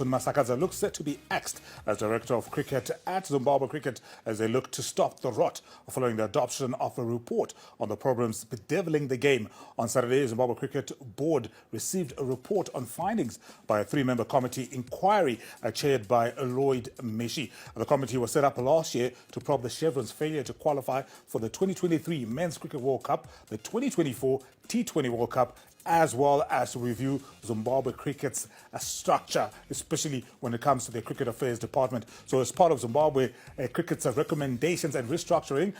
Milton Masakadza looks set to be axed as Director of Cricket at Zimbabwe Cricket as they look to stop the rot following the adoption of a report on the problems bedeviling the game. On Saturday, Zimbabwe Cricket Board received a report on findings by a three-member committee inquiry chaired by Lloyd Meshi. The committee was set up last year to probe the Chevron's failure to qualify for the 2023 Men's Cricket World Cup, the 2024 T20 World Cup, as well as to review Zimbabwe Cricket's structure, especially when it comes to their Cricket Affairs Department. So as part of Zimbabwe Cricket's recommendations and restructuring,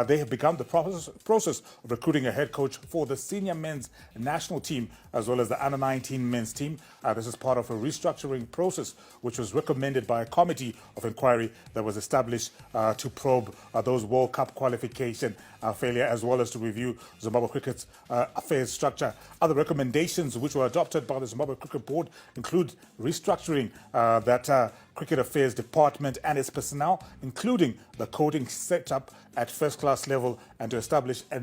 they have begun the process of recruiting a head coach for the senior men's national team, as well as the under-19 men's team. This is part of a restructuring process, which was recommended by a committee of inquiry that was established to probe those World Cup qualification failure, as well as to review Zimbabwe Cricket's affairs structure. Other recommendations which were adopted by the Zimbabwe Cricket Board include restructuring that Cricket Affairs Department and its personnel, including the coding setup at first-class level, and to establish a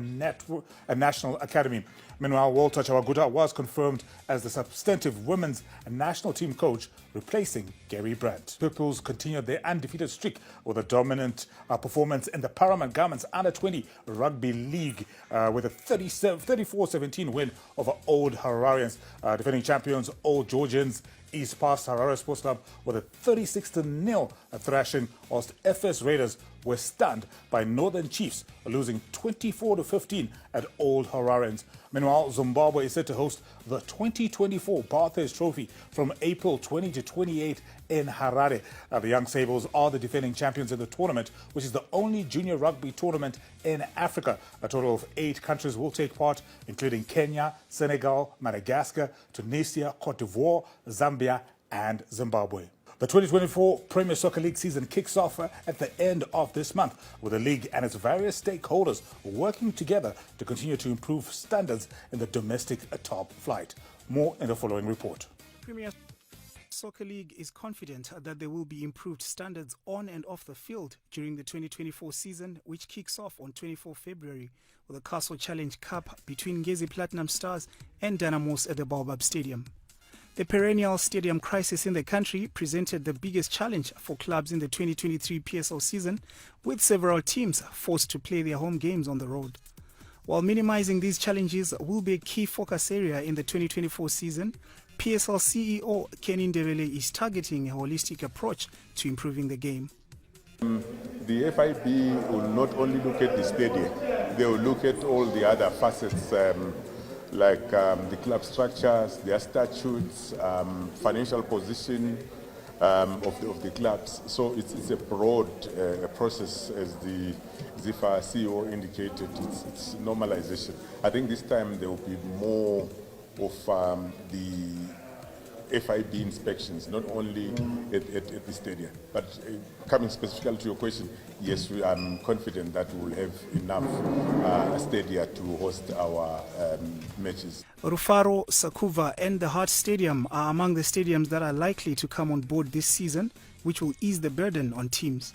national academy. Meanwhile, Walter Chawaguta was confirmed as the substantive women's national team coach, replacing Gary Brandt. Pitbulls continued their undefeated streak with a dominant performance in the Paramount Government's Under-20 Rugby League with a 34-17 win over Old Hararians. Defending champions Old Georgians eased past Harare Sports Club with a 36-0 thrashing, whilst FS Raiders were stunned by Northern Chiefs, losing 24-15 at Old Hararians. Meanwhile, Zimbabwe is set to host the 2024 Barthes Trophy from April 20 to 28 in Harare. The Young Sables are the defending champions in the tournament, which is the only junior rugby tournament in Africa. A total of 8 countries will take part, including Kenya, Senegal, Madagascar, Tunisia, Cote d'Ivoire, Zambia, and Zimbabwe. The 2024 Premier Soccer League season kicks off at the end of this month, with the league and its various stakeholders working together to continue to improve standards in the domestic top flight. More in the following report. Premier Soccer League is confident that there will be improved standards on and off the field during the 2024 season, which kicks off on 24 February with the Castle Challenge Cup between Ngezi Platinum Stars and Dynamos at the Baobab Stadium. The perennial stadium crisis in the country presented the biggest challenge for clubs in the 2023 PSL season, with several teams forced to play their home games on the road. While minimizing these challenges will be a key focus area in the 2024 season, PSL CEO Kenny Ndebele is targeting a holistic approach to improving the game. The FIB will not only look at the stadium, they will look at all the other facets like the club structures, their statutes, financial position of the clubs. So it's a broad process, as the ZIFA CEO indicated. It's normalization. I think this time there will be more of the FIB inspections, not only at the stadium. But coming specifically to your question, yes, I'm confident that we will have enough stadia to host our matches. Rufaro, Sakuva and the Hart Stadium are among the stadiums that are likely to come on board this season, which will ease the burden on teams.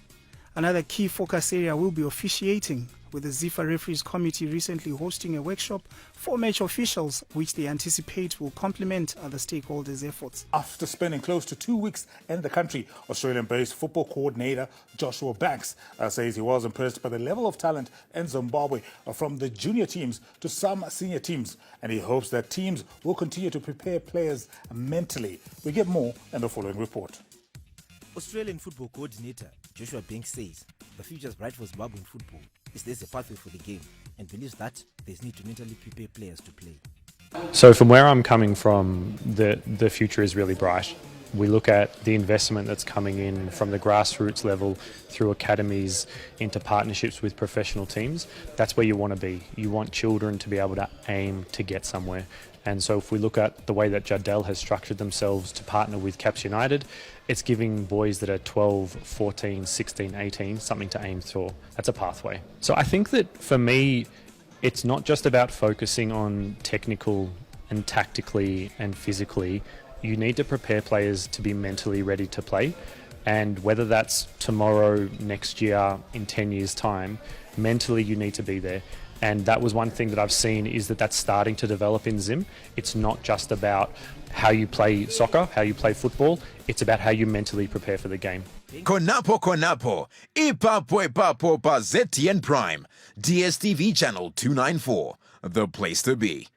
Another key focus area will be officiating, with the ZIFA Referees Committee recently hosting a workshop for match officials, which they anticipate will complement other stakeholders' efforts. After spending close to 2 weeks in the country, Australian-based football coordinator Joshua Banks says he was impressed by the level of talent in Zimbabwe, from the junior teams to some senior teams, and he hopes that teams will continue to prepare players mentally. We get more in the following report. Australian football coordinator Joshua Banks says the future is bright for Zimbabwean football. There's a pathway for the game, and believes that there's need to mentally prepare players to play. So from where I'm coming from, the future is really bright. We look at the investment that's coming in from the grassroots level through academies into partnerships with professional teams. That's where you want to be. You want children to be able to aim to get somewhere. And so if we look at the way that Jardel has structured themselves to partner with Caps United, it's giving boys that are 12, 14, 16, 18 something to aim for. That's a pathway. So I think that for me, it's not just about focusing on technical and tactically and physically. You need to prepare players to be mentally ready to play. And whether that's tomorrow, next year, in 10 years' time, mentally you need to be there. And that was one thing that I've seen, is that that's starting to develop in Zim. It's not just about how you play soccer, how you play football. It's about how you mentally prepare for the game. Konapo, Ipapo pa ZTN Prime, DSTV channel 294, the place to be.